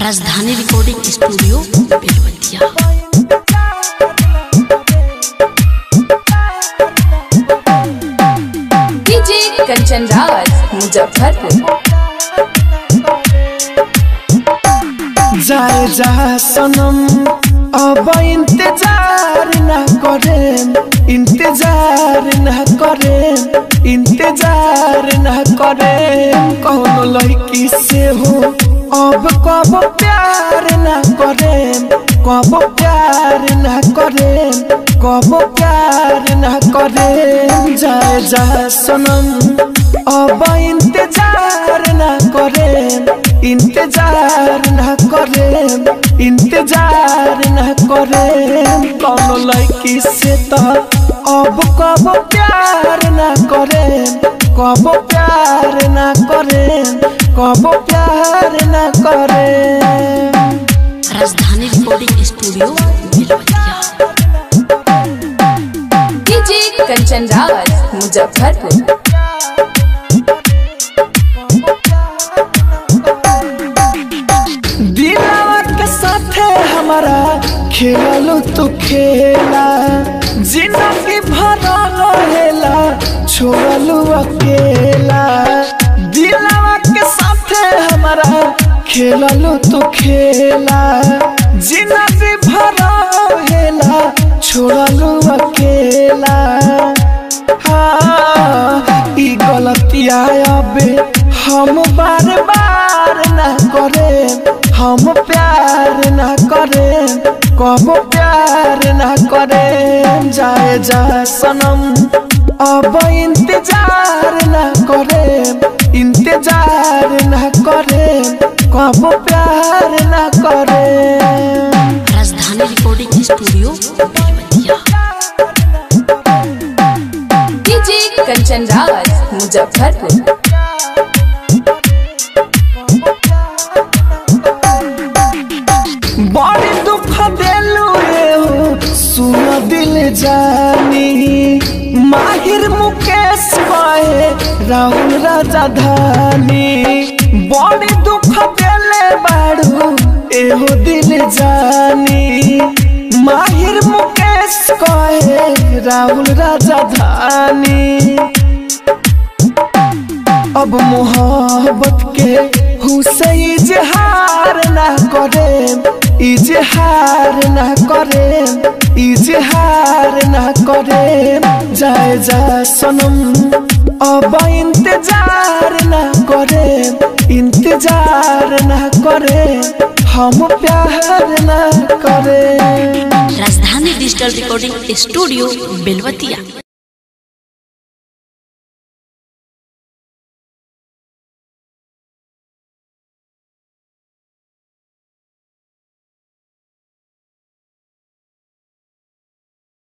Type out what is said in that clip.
राजधानी recording studio Belwatia. DJ Kanchan Raj Muzaffarpur. जाए जा सनम अब इंतजार न करें, इंतजार न करें, इंतजार न करें। कौन लड़की से हो अब कब प्यार न करें, कब प्यार न करें, कब प्यार न करें। जाए जा सनम अब इंतजार न करें, इंतजार न करें, इंतजार न करें। कौन लड़की से तो अब कब प्यार न करें, कब प्यार न करें, कब प्यार न करें। Rajdhani recording studio Belwatia. DJ Kanchan Raj Muzaffarpur. हमारा खेलू तू खेला, जिंदगी भर रहेला छोड़लू अकेला। दिलवा के साथे हमारा खेलू तू खेला, जिंदगी भर रहेला छोड़लू अकेला। हाँ ई गलतिया अब हम बार बार ना करें, हम प्यार न करें, कब प्यार न करें। जाए जा सनम अब इंतजार न करें, इंतजार न करें, कब प्यार न करें। Rajdhani recording studio Belwatia. DJ Kanchan Raj Muzaffarpur. बड़ी दुख देलू रे हो सुन दिल जानी, माहिर मुकेश कहे राहुल राजधानी। बड़ी दुख देले बाड़ू एहो दिल जानी, माहिर मुकेश कहे राहुल राजधानी। अब मोहब्बत के हुसे इजहार ना करें, इजहार न करें, इजहार न करें। जाए जा सनम अब इंतजार न करें, इंतजार न करें, हम प्यार न करें। राजधानी डिजिटल रिकॉर्डिंग स्टूडियो बेलवतिया।